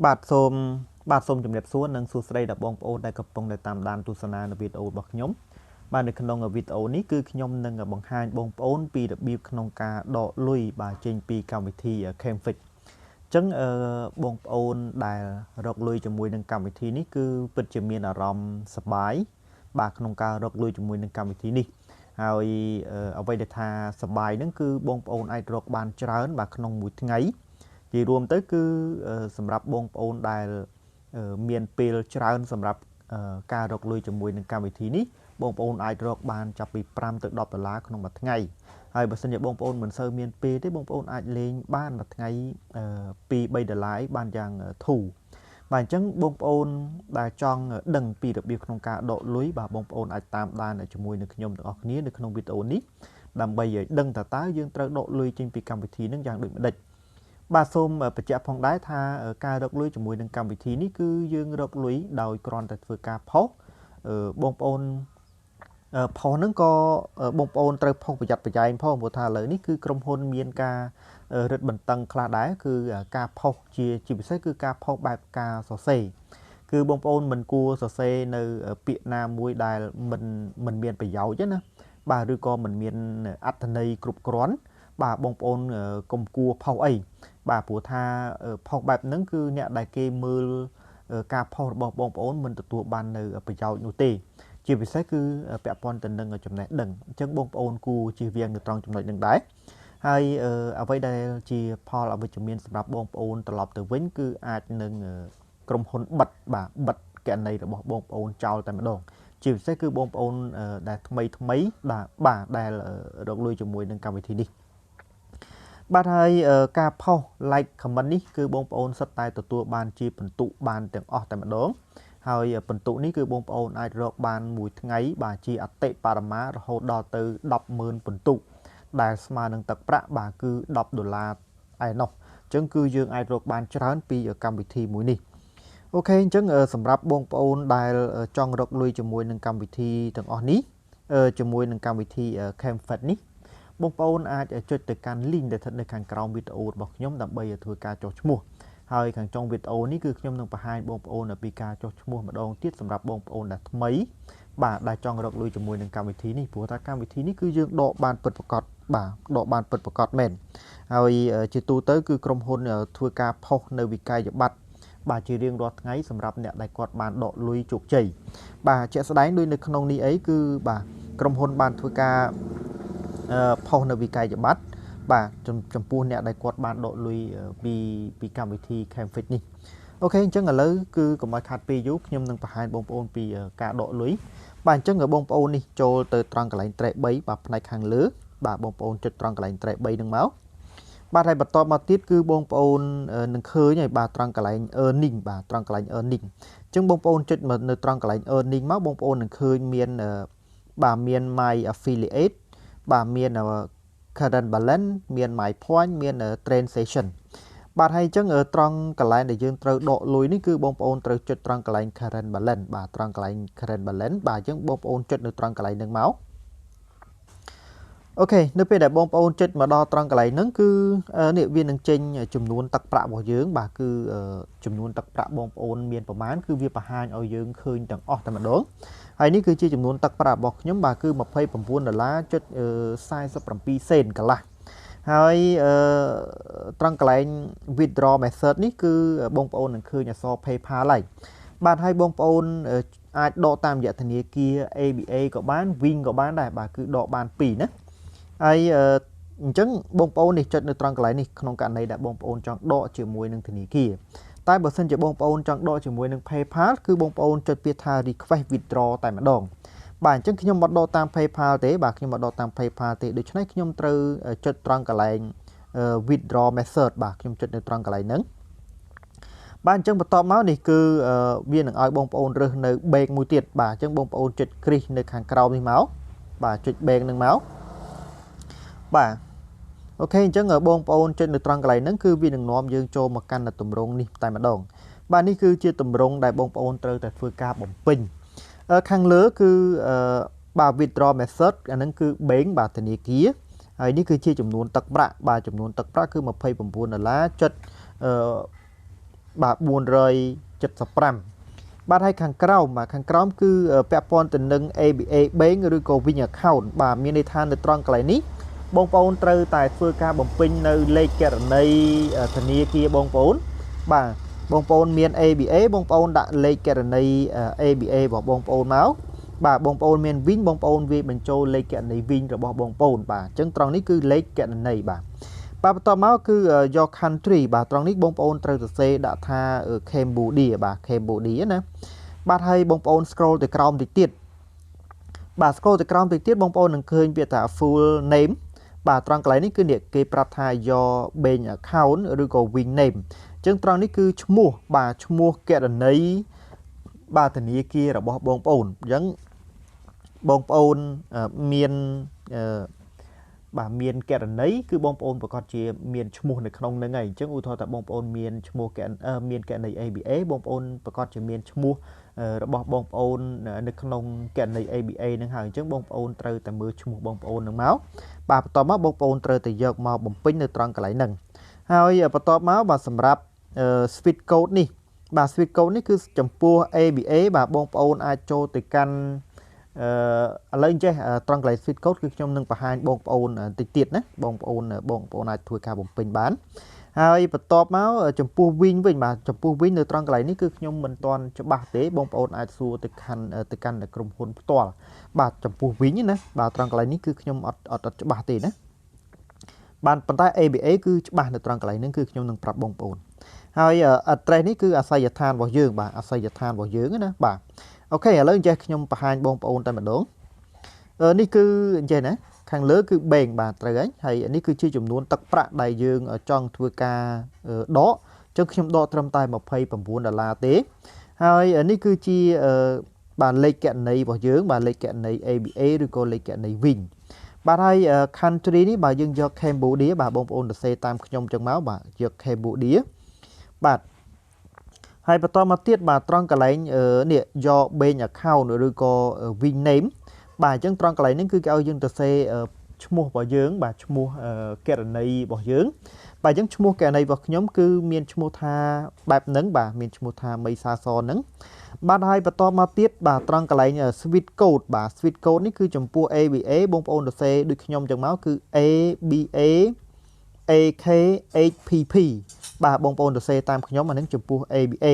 បាទសូមជំរាបសួរនិងសួស្តីដល់បងប្អូនដែលកំពុងតែតាមដានទស្សនានៅវីដេអូរបស់ខ្ញុំបាទនៅក្នុងវីដេអូនេះគឺខ្ញុំនឹងបង្ហាញបងប្អូនពីរបៀបក្នុងការដកលុយបាទចេញពីកម្មវិធី Camfect អញ្ចឹងបងប្អូនដែលរកលុយជាមួយនឹងកម្មវិធីនេះគឺពិតជាមានអារម្មណ៍សប្បាយបាទក្នុងការរកលុយជាមួយនឹងកម្មវិធីនេះហើយអ្វីដែលថាសប្បាយហ្នឹងគឺបងប្អូនអាចរកបានច្រើនបាទក្នុងមួយថ្ងៃជារួមទៅគឺសម្រាប់បងប្អូនដែលមានពេលច្រើនសម្រាប់ការរកលុយជាមួយនឹងកម្មវិធីនេះបងប្អូនអាចរកបានចាប់ពី5ទៅ10ដុល្លារក្នុងមួយថ្ងៃហើយបើសិនជាបងប្អូនមិនសូវមានពេលទេបងប្អូនអាចលេងបានមួយថ្ងៃ2-3ដុល្លារបានយ៉ាងធូរបាទអញ្ចឹងបងប្អូនដែលចង់ដឹងពីរបៀបក្នុងការដកលុយបាទបងប្អូនអាចតាមដានជាមួយនឹងខ្ញុំទាំងអស់គ្នានៅក្នុងវីដេអូនេះដើម្បីឲ្យដឹងតើយើងត្រូវដកលុយចេញពីកម្មវិធីនឹងយ៉ាងដូចម្ដេចបាទសូមបញ្ជាក់ផងដែរថាការរកលុយជាមួយនឹងកម្មវិធីនេះគឺយើងរកលុយដោយគ្រាន់តែធ្វើការផុសបងប្អូនផុសហ្នឹងក៏បងប្អូនត្រូវផុសប្រយ័ត្នប្រយែងផងព្រោះថាឥឡូវនេះគឺក្រុមហ៊ុនមានការរឹតបន្តឹងខ្លះដែរគឺការផុសជាពិសេសគឺការផុសបែបការសរសេរគឺបងប្អូនមិនគួរសរសេរនៅពាក្យណាមួយដែលមិនមានប្រយោជន៍ណាបាទឬក៏មិនមានអត្ថន័យគ្រប់គ្រាន់បាទបងប្អូនកុំគួរផុសអីបាទព្រោះថាផុសបែបហ្នឹងគឺអ្នកដែលគេមើលការផុសរបស់បងប្អូនមិនទទួលបាននៅប្រយោជន៍នោះទេជាពិសេសគឺពាក់ព័ន្ធទៅនឹងចំណេះដឹងអញ្ចឹងបងប្អូនគួរជៀសវាងនៅត្រង់ចំណុចហ្នឹងដែរហើយអ្វីដែលជាផលអវិជ្ជមានសម្រាប់បងប្អូនត្រឡប់ទៅវិញគឺអាចនឹងក្រុមហ៊ុនបិទគណនីរបស់បងប្អូនចោលតែម្ដងជាពិសេសគឺបងប្អូនដែលថ្មីបាទដែលរកលុយជាមួយនឹងកម្មវិធីនេះបាទហើយការផុស like comment នេះគឺបងប្អូនសិតតែទទួលបានជាពិន្ទុបានទាំងអស់តែម្ដងហើយពិន្ទុនេះគឺបងប្អូនអាចរកបានមួយថ្ងៃបាទជាអតិបរមារហូតដល់ទៅ 100000 ពិន្ទុដែលស្មើនឹងទឹកប្រាក់បាទគឺ10ដុល្លារឯណោះអញ្ចឹងគឺយើងអាចរកបានច្រើនពីកម្មវិធីមួយនេះអូខេអញ្ចឹងសម្រាប់បងប្អូនដែលចង់រកលុយជាមួយនឹងកម្មវិធីទាំងអស់នេះជាមួយនឹងកម្មវិធី Camfect នេះបងប្អូនអាចចុចទៅកាន់ link ដែលស្ថិតនៅខាងក្រោមវីដេអូរបស់ខ្ញុំដើម្បីធ្វើការចុះឈ្មោះហើយខាងចុងវីដេអូនេះគឺខ្ញុំនឹងបង្ហាញបងប្អូនពីការចុះឈ្មោះម្ដងទៀតសម្រាប់បងប្អូនដែលថ្មីបាទដែលចង់រកលុយជាមួយនឹងកម្មវិធីនេះព្រោះថាកម្មវិធីនេះគឺយើងដកបានពិតប្រាកដបាទដកបានពិតប្រាកដមែនហើយជាទូទៅគឺក្រុមហ៊ុនធ្វើការផុសនៅវិក័យប័ត្របាទជារៀងរាល់ថ្ងៃសម្រាប់អ្នកដែលគាត់បានដកលុយជោគជ័យបាទជាក់ស្ដែងដូចនៅក្នុងនេះអីគឺបាទក្រុមហ៊ុនបានធ្វើការផុសនៅវិក័យប័ត្របាទចំពោះអ្នកដែលគាត់បានដកលុយពីកម្មវិធី Camfect នេះអូខេអញ្ចឹងឥឡូវគឺកុំឲ្យខាត់ពេលយូរខ្ញុំនឹងបង្ហាញបងប្អូនពីការដកលុយបាទអញ្ចឹងបងប្អូននេះចូលទៅត្រង់កន្លែង track 3បាទផ្នែកខាងលើបាទបងប្អូនចុចត្រង់កន្លែង track 3នឹងមកបាទហើយបន្តមកទៀតគឺបងប្អូននឹងឃើញហើយបាទត្រង់កន្លែង earning បាទត្រង់កន្លែង earning អញ្ចឹងបងប្អូនចុចមកនៅត្រង់កន្លែង earning មកបងប្អូននឹងឃើញមានបាទមាន my affiliate បាទមាន current balance មាន my point មាន transaction បាទហើយអញ្ចឹងត្រង់កន្លែងដែលយើងត្រូវដកលុយនេះគឺបងប្អូនត្រូវចុចត្រង់កន្លែង current balance បាទត្រង់កន្លែង current balance បាទអញ្ចឹងបងប្អូនចុចនៅត្រង់កន្លែងហ្នឹងមកអូខេនៅពេលដែលបងប្អូនចុចមកដល់ត្រង់កន្លែងហ្នឹងគឺនេះវានឹងចេញចំនួនទឹកប្រាក់របស់យើងបាទគឺចំនួនទឹកប្រាក់បងប្អូនមានប្រមាណគឺវាបង្ហាញឲ្យយើងឃើញទាំងអស់តែម្ដងហើយនេះគឺជាចំនួនទឹកប្រាក់របស់ខ្ញុំបាទគឺ$29.47សេនកន្លះហើយត្រង់កន្លែង withdraw method នេះគឺបងប្អូននឹងឃើញអក្សរ PayPal ហើយបាទហើយបងប្អូនអាចដកតាមរយៈធនាគារ ABA ក៏បាន Wing ក៏បានដែរបាទគឺដកបាន2ណាហើយអញ្ចឹងបងប្អូននេះចុចនៅត្រង់កន្លែងនេះក្នុងករណីដែលបងប្អូនចង់ដកជាមួយនឹងធនាគារតែបើសិនជាបងប្អូនចង់ដកជាមួយនឹង PayPal គឺបងប្អូនចុចពាក្យថា request withdraw តែម្ដងបាទអញ្ចឹងខ្ញុំមកដកតាម PayPal ទេបាទខ្ញុំមកដកតាម PayPal ទេដូច្នេះខ្ញុំត្រូវចុចត្រង់កន្លែង withdraw method បាទខ្ញុំចុចនៅត្រង់កន្លែងហ្នឹងបាទអញ្ចឹងបន្ទាប់មកនេះគឺវានឹងឲ្យបងប្អូនរើសនៅ bank មួយទៀតបាទអញ្ចឹងបងប្អូនចុចគ្រីសនៅខាងក្រោមនេះមកបាទចុច bank នឹងមកបាទអូខេអញ្ចឹងបងប្អូនចុចនៅត្រង់កន្លែងហ្នឹងគឺវានឹងនាំយើងចូលមកកាន់ទម្រង់នេះតែម្ដងបាទនេះគឺជាទម្រង់ដែលបងប្អូនត្រូវតែធ្វើការបំពេញខាងលើគឺបាទ withdraw method អាហ្នឹងគឺ bank បាទធនាគារហើយនេះគឺជាចំនួនទឹកប្រាក់បាទចំនួនទឹកប្រាក់គឺ$29. បាទ475បាទហើយខាងក្រោមបាទខាងក្រោមគឺពាក់ព័ន្ធទៅនឹង ABA Bank ឬក៏ Wing Account បាទមានន័យថានៅត្រង់កន្លែងនេះបងប្អូនត្រូវតែធ្វើការបំពេញនៅលេខគណនីធនាគារបងប្អូនបាទបងប្អូនមាន ABA បងប្អូនដាក់លេខគណនី ABA របស់បងប្អូនមកបាទបងប្អូនមាន Wing បងប្អូនវាបញ្ចូលលេខគណនី Wing របស់បងប្អូនបាទអញ្ចឹងត្រង់នេះគឺលេខគណនីបាទបន្ទាប់មកគឺ your country បាទត្រង់នេះបងប្អូនត្រូវសរសេរដាក់ថា Cambodia បាទ Cambodia ណាបាទហើយបងប្អូន scroll ទៅក្រោមតិចទៀតបាទ scroll ទៅក្រោមតិចទៀតបងប្អូននឹងឃើញពាក្យថា full name បាទត្រង់កន្លែងនេះគឺគេប្រាប់ថា your bank account ឬក៏ Wing name អញ្ចឹងត្រង់នេះគឺឈ្មោះបាទឈ្មោះគណនីបាទធនាគាររបស់បងប្អូនអញ្ចឹងបងប្អូនមានបាទមានគណនីគឺបងប្អូនប្រកាសជាមានឈ្មោះនៅក្នុងហ្នឹងហើយអញ្ចឹងឧទាហរណ៍ថាបងប្អូនមានឈ្មោះមានគណនី ABA បងប្អូនប្រកាសជាមានឈ្មោះរបស់បងប្អូននៅក្នុងគណនី ABA ហ្នឹងហើយអញ្ចឹងបងប្អូនត្រូវតែមើលឈ្មោះបងប្អូនហ្នឹងមកបាទបន្ទាប់មកបងប្អូនត្រូវតែយកមកបំពេញនៅត្រង់កន្លែងហ្នឹងហើយបន្ទាប់មកបាទសម្រាប់ Swift code នេះបាទ Swift code នេះគឺចំពោះ ABA បាទបងប្អូនអាចចូលទៅកាន់ឥឡូវចេះត្រង់កន្លែង Swift code គឺខ្ញុំនឹងបង្ហាញបងប្អូនតិចទៀតណាបងប្អូនអាចធ្វើការបំពេញបានហើយបន្ទាប់មកចំពោះ Wing វិញបាទចំពោះ Wing នៅត្រង់កន្លែងនេះគឺខ្ញុំមិនទាន់ច្បាស់ទេបងប្អូនអាចសួរទៅកាន់ក្រុមហ៊ុនផ្ទាល់បាទចំពោះ Wing ណាបាទត្រង់កន្លែងនេះគឺខ្ញុំអត់ច្បាស់ទេណាបាទប៉ុន្តែ ABA គឺច្បាស់នៅត្រង់កន្លែងហ្នឹងគឺខ្ញុំនឹងប្រាប់បងប្អូនហើយ address នេះគឺអាសយដ្ឋានរបស់យើងបាទអាសយដ្ឋានរបស់យើងណាបាទអូខេឥឡូវចេះខ្ញុំបង្ហាញបងប្អូនតែម្ដងនេះគឺអញ្ចឹងណាខាងលើគឺ bank បាទត្រូវហើយនេះគឺជាចំនួនទឹកប្រាក់ដែលយើងចង់ធ្វើការដកអញ្ចឹងខ្ញុំដកត្រឹមតែ$29ទេហើយនេះគឺជាបាទលេខគណនីរបស់យើងបាទលេខគណនី ABA ឬក៏លេខគណនី Wing បាទហើយ country នេះបាទយើងយក Cambodia បាទបងប្អូនសរសេរតាមខ្ញុំចឹងមកបាទយក Cambodia បាទហើយបន្តមកទៀតបាទត្រង់កន្លែងនេះយក bank account ឬក៏ Wing name បាទអញ្ចឹងត្រង់កន្លែងនេះគឺគេឲ្យយើងទៅសេឈ្មោះរបស់យើងបាទឈ្មោះគណនីរបស់យើងបាទអញ្ចឹងឈ្មោះគណនីរបស់ខ្ញុំគឺមានឈ្មោះថាបែបហ្នឹងបាទមានឈ្មោះថាមីសាសហ្នឹងបាទហើយបន្តមកទៀតបាទត្រង់កន្លែង Swift code បាទ Swift code នេះគឺចំពោះ ABA បងប្អូនទៅសេដូចខ្ញុំចឹងមកគឺ ABA AK8PP បាទបងប្អូនសរសេរតាមខ្ញុំអានឹងចំពោះ ABA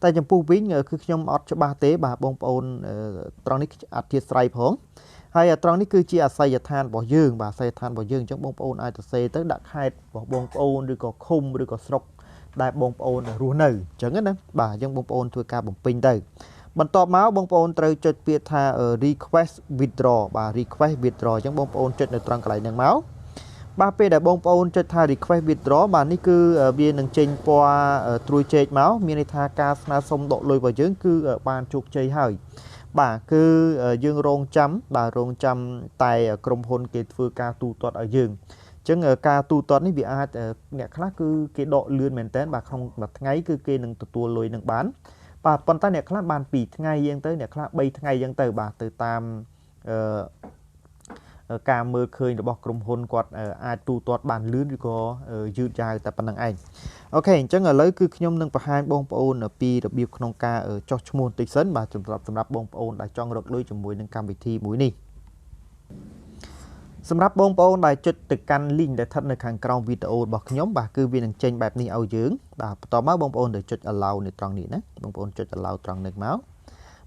តែចំពោះ Wing គឺខ្ញុំអត់ច្បាស់ទេបាទបងប្អូនត្រង់នេះអធិស្ឋានផងហើយត្រង់នេះគឺជាអាសយដ្ឋានរបស់យើងបាទអាសយដ្ឋានរបស់យើងអញ្ចឹងបងប្អូនអាចសរសេរទៅដាក់ខេត្តរបស់បងប្អូនឬក៏ឃុំឬក៏ស្រុកដែលបងប្អូនរស់នៅអញ្ចឹងណាបាទអញ្ចឹងបងប្អូនធ្វើការបំពេញទៅបន្ទាប់មកបងប្អូនត្រូវចុចពាក្យថា request withdraw បាទ request withdraw អញ្ចឹងបងប្អូនចុចនៅត្រង់កន្លែងហ្នឹងមកបាទពេលដែលបងប្អូនចុចថា request withdraw បាទនេះគឺវានឹងចេញពណ៌ត្រួយចេកមកមានន័យថាការស្នើសុំដកលុយរបស់យើងគឺបានជោគជ័យហើយបាទគឺយើងរងចាំបាទរងចាំតែក្រុមហ៊ុនគេធ្វើការទូទាត់ឲ្យយើងអញ្ចឹងការទូទាត់នេះវាអាចអ្នកខ្លះគឺគេដកលឿនមែនតើបាទក្នុងមួយថ្ងៃគឺគេនឹងទទួលលុយនឹងបានបាទប៉ុន្តែអ្នកខ្លះបាន2ថ្ងៃអញ្ចឹងទៅអ្នកខ្លះ3ថ្ងៃអញ្ចឹងទៅបាទទៅតាមការមើលឃើញរបស់ក្រុមហ៊ុនគាត់អាចទូទាត់បានលឿនឬក៏យឺតយ៉ាវតែប៉ុណ្្នឹងឯងអូខេអញ្ចឹងឥឡូវគឺខ្ញុំនឹងបង្ហាញបងប្អូនពីរបៀបក្នុងការចុះឈ្មោះបន្តិចសិនបាទសម្រាប់បងប្អូនដែលចង់រកលុយជាមួយនឹងកម្មវិធីមួយនេះសម្រាប់បងប្អូនដែលចុចទៅកាន់ link ដែលស្ថិតនៅខាងក្រោមវីដេអូរបស់ខ្ញុំបាទគឺវានឹងចេញបែបនេះឲ្យយើងបាទបន្តមកបងប្អូនទៅចុច allow នៅត្រង់នេះណាបងប្អូនចុច allow ត្រង់នេះមក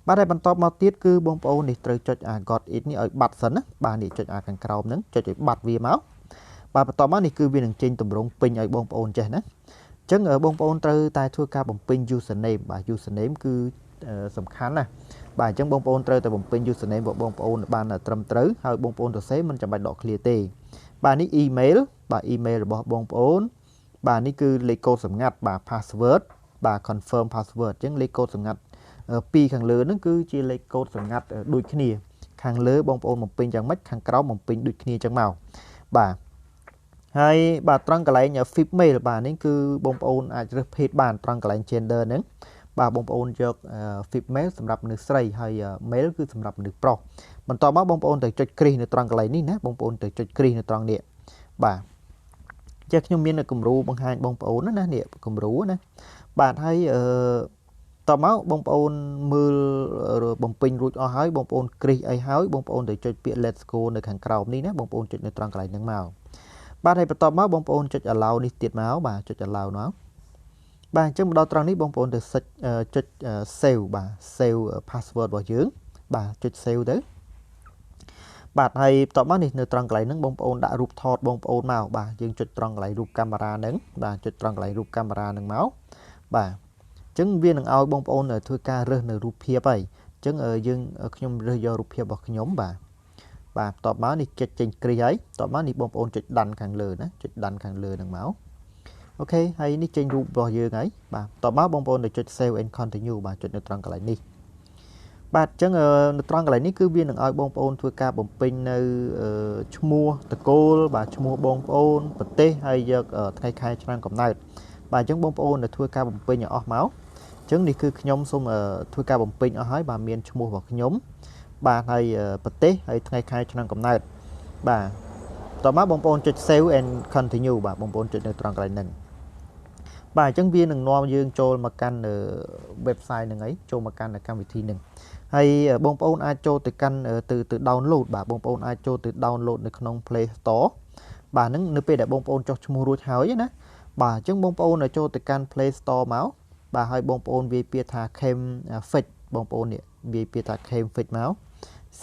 បាទហើយបន្តមកទៀតគឺបងប្អូននេះត្រូវចុច got it នេះឲ្យបាត់សិនណាបាទនេះចុចខាងក្រោមហ្នឹងចុចឲ្យបាត់វាមកបាទបន្តមកនេះគឺវានឹងចេញតម្រងពេញឲ្យបងប្អូនចេះណាអញ្ចឹងបងប្អូនត្រូវតែធ្វើការបំពេញ username បាទ username គឺសំខាន់ណាបាទអញ្ចឹងបងប្អូនត្រូវតែបំពេញ username របស់បងប្អូនបានត្រឹមត្រូវហើយបងប្អូនសរសេរមិនចាំបាច់ដកឃ្លាទេបាទនេះ email បាទ email របស់បងប្អូនបាទនេះគឺលេខកូដសម្ងាត់បាទ password បាទ confirm password អញ្ចឹងលេខកូដសម្ងាត់ពីខាងលើហ្នឹងគឺជាលេខកូដសម្ងាត់ដូចគ្នាខាងលើបងប្អូនបំពេញយ៉ាងម៉េចខាងក្រោមបំពេញដូចគ្នាចឹងមកបាទហើយបាទត្រង់កន្លែង female បាទនេះគឺបងប្អូនអាចរើសភេទបានត្រង់កន្លែង gender ហ្នឹងបាទបងប្អូនយក female សម្រាប់មនុស្សស្រីហើយ male គឺសម្រាប់មនុស្សប្រុសបន្តមកបងប្អូនទៅចុចគ្រីសនៅត្រង់កន្លែងនេះណាបងប្អូនទៅចុចគ្រីសនៅត្រង់នេះបាទចេះខ្ញុំមានគំរូបង្ហាញបងប្អូនណានេះគំរូណា បាទហើយតមកបងប្អូនមើលបំពេញរួចអស់ហើយបងប្អូនគ្រីសអីហើយបងប្អូនទៅចុចពាក្យ let's go នៅខាងក្រោមនេះណាបងប្អូនចុចនៅត្រង់កន្លែងហ្នឹងមកបាទហើយបន្ទាប់មកបងប្អូនចុច allow នេះទៀតមកបាទចុច allow មកបាទអញ្ចឹងមកដល់ត្រង់នេះបងប្អូនទៅចុច save បាទ save password របស់យើងបាទចុច save ទៅបាទហើយបន្ទាប់មកនេះនៅត្រង់កន្លែងហ្នឹងបងប្អូនដាក់រូបថតបងប្អូនមកបាទយើងចុចត្រង់កន្លែងរូបកាមេរ៉ាហ្នឹងបាទចុចត្រង់កន្លែងរូបកាមេរ៉ាហ្នឹងមកបាទអញ្ចឹងវានឹងឲ្យបងប្អូនធ្វើការរើសនៅរូបភាពហើយអញ្ចឹងយើងខ្ញុំរើសយករូបភាពរបស់ខ្ញុំបាទបន្ទាប់មកនេះចុចចេញគ្រីហើយបន្ទាប់មកនេះបងប្អូនចុចដាន់ខាងលើណាចុចដាន់ខាងលើហ្នឹងមកអូខេហើយនេះចេញរូបរបស់យើងហើយបាទបន្ទាប់មកបងប្អូនទៅចុច save and continue បាទចុចនៅត្រង់កន្លែងនេះបាទអញ្ចឹងនៅត្រង់កន្លែងនេះគឺវានឹងឲ្យបងប្អូនធ្វើការបំពេញនៅឈ្មោះតកូលបាទឈ្មោះបងប្អូនប្រទេសហើយយកថ្ងៃខែឆ្នាំកំណើតបាទអញ្ចឹងបងប្អូនធ្វើការបំពេញឲ្យអស់មកអញ្ចឹងនេះគឺខ្ញុំសូមធ្វើការបំពេញអស់ហើយបាទមានឈ្មោះរបស់ខ្ញុំបាទហើយប្រទេសហើយថ្ងៃខែឆ្នាំកំណើតបាទតមកបងប្អូនចុច save and continue បាទបងប្អូនចុចនៅត្រង់កន្លែងហ្នឹងបាទអញ្ចឹងវានឹងនាំយើងចូលមកកាន់ website ហ្នឹងហើយចូលមកកាន់កម្មវិធីហ្នឹងហើយបងប្អូនអាចចូលទៅកាន់ទៅ download បាទបងប្អូនអាចចូលទៅ download នៅក្នុង Play Store បាទហ្នឹងនៅពេលដែលបងប្អូនចុះឈ្មោះរួចហើយណាបាទអញ្ចឹងបងប្អូនចូលទៅកាន់ Play Store មកបាទហើយបងប្អូនវាយពាក្យថា Camfect បងប្អូននេះវាយពាក្យថា Camfect មក C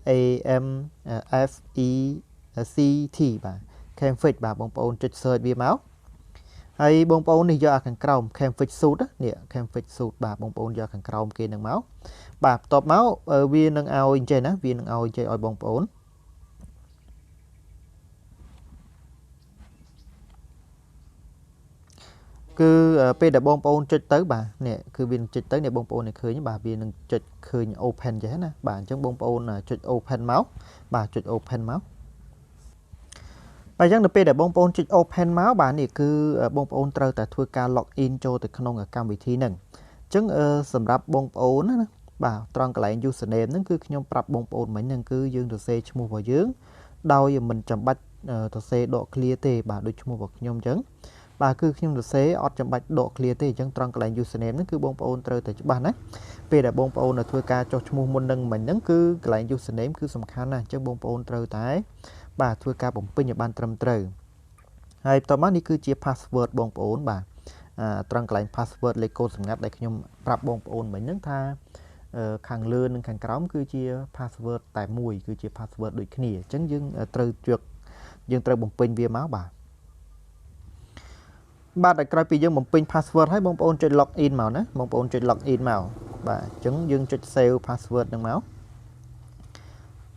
A M F E C T បាទ Camfect បាទបងប្អូនចុច search វាមកហើយបងប្អូននេះយកខាងក្រោម Camfect suit នេះ Camfect suit បាទបងប្អូនយកខាងក្រោមគេនឹងមកបាទបន្ទាប់មកវានឹងឲ្យអញ្ចឹងណាវានឹងឲ្យចេះឲ្យបងប្អូនគឺពេលដែលបងប្អូនចុចទៅបាទនេះគឺវានឹងចុចទៅនេះបងប្អូននឹងឃើញបាទវានឹងចុចឃើញ open ចេះណាបាទអញ្ចឹងបងប្អូនចុច open មកបាទចុច open មកបាទអញ្ចឹងនៅពេលដែលបងប្អូនចុច open មកបាទនេះគឺបងប្អូនត្រូវតែធ្វើការ log in ចូលទៅក្នុងកម្មវិធីហ្នឹងអញ្ចឹងសម្រាប់បងប្អូនណាបាទត្រង់កន្លែង username ហ្នឹងគឺខ្ញុំប្រាប់បងប្អូនមិញហ្នឹងគឺយើងសរសេរឈ្មោះរបស់យើងដោយមិនចាំបាច់សរសេរដក clear ទេបាទដូចឈ្មោះរបស់ខ្ញុំអញ្ចឹងបាទគឺខ្ញុំសរសេរអត់ចាំបាច់ដក clear ទេអញ្ចឹងត្រង់កន្លែង username ហ្នឹងគឺបងប្អូនត្រូវតែច្បាស់ណាពេលដែលបងប្អូនធ្វើការចុះឈ្មោះមុននឹងមិញហ្នឹងគឺកន្លែង username គឺសំខាន់ណាស់អញ្ចឹងបងប្អូនត្រូវតែបាទធ្វើការបំពេញឲ្យបានត្រឹមត្រូវហើយបន្ទាប់មកនេះគឺជា password បងប្អូនបាទត្រង់កន្លែង password លេខកូដសម្ងាត់ដែលខ្ញុំប្រាប់បងប្អូនមិញហ្នឹងថាខាងលើនិងខាងក្រោមគឺជា password តែមួយគឺជា password ដូចគ្នាអញ្ចឹងយើងត្រូវបំពេញវាមកបាទដល់ក្រោយពីយើងបំពេញ password ហើយបងប្អូនចុច log in មកណាបងប្អូនចុច log in មកបាទអញ្ចឹងយើងចុច save password ហ្នឹងមក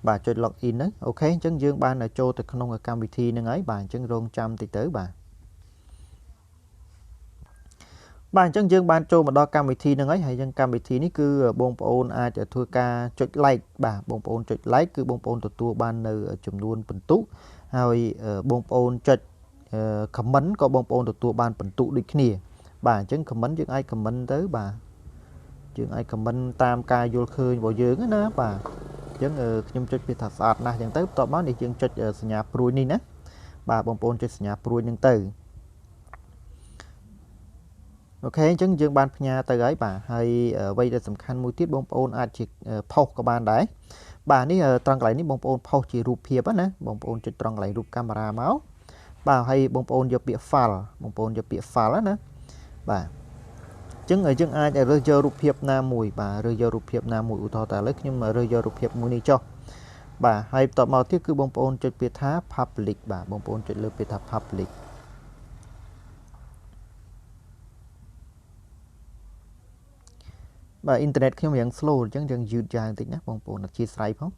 បាទចុច log in ហ្នឹងអូខេអញ្ចឹងយើងបានចូលទៅក្នុងកម្មវិធីហ្នឹងហើយបាទអញ្ចឹងរងចាំតិចទៅបាទអញ្ចឹងយើងបានចូលមកដល់កម្មវិធីហ្នឹងហើយហើយយើងកម្មវិធីនេះគឺបងប្អូនអាចធ្វើការចុច like បាទបងប្អូនចុច like គឺបងប្អូនទទួលបាននៅចំនួនពិន្ទុហើយបងប្អូនចុចcomment ក៏បងប្អូនទទួលបានពិន្ទុដូចគ្នាបាទអញ្ចឹង comment យើងអាច comment ទៅបាទយើងអាច comment តាមការយល់ឃើញរបស់យើងណាបាទអញ្ចឹងខ្ញុំចុចវាថាស្អាតណាស់អញ្ចឹងទៅបន្ទាប់មកនេះយើងចុចសញ្ញាព្រួយនេះណាបាទបងប្អូនចុចសញ្ញាព្រួយហ្នឹងទៅអូខេអញ្ចឹងយើងបានផ្ញើទៅហើយបាទហើយអ្វីដែលសំខាន់មួយទៀតបងប្អូនអាចជាផុសក៏បានដែរបាទនេះត្រង់កន្លែងនេះបងប្អូនផុសជារូបភាពណាបងប្អូនចុចត្រង់កន្លែងរូបកាមេរ៉ាមកបាទហើយបងប្អូនយកពាក្យ file បងប្អូនយកពាក្យ file ណាបាទអញ្ចឹងយើងអាចរើសយករូបភាពណាមួយបាទរើសយករូបភាពណាមួយឧទាហរណ៍តែឥឡូវខ្ញុំរើសយករូបភាពមួយនេះចុះបាទហើយបន្ទាប់មកទៀតគឺបងប្អូនចុចពាក្យថា public បាទបងប្អូនចុចលើពាក្យថា public បាទអ៊ីនធឺណិតខ្ញុំយ៉ាង slow អញ្ចឹងយើងយឺតយ៉ាងតិចណាបងប្អូនអធិស្ឋានផង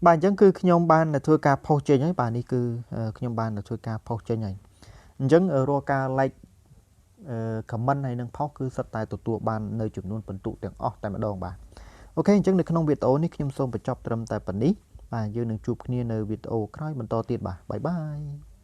បាទអញ្ចឹងគឺខ្ញុំបានធ្វើការផុសចេញហើយបាទនេះគឺខ្ញុំបានធ្វើការផុសចេញហើយអញ្ចឹងរាល់ការ like comment ហើយនឹងផុសគឺសុទ្ធតែទទួលបាននៅចំនួនពិន្ទុទាំងអស់តែម្ដងបាទអូខេអញ្ចឹងនៅក្នុងវីដេអូនេះខ្ញុំសូមបញ្ចប់ត្រឹមតែប៉ុណ្នេះបាទយើងនឹងជួបគ្នានៅវីដេអូក្រោយបន្តទៀតបាទបាយបាយ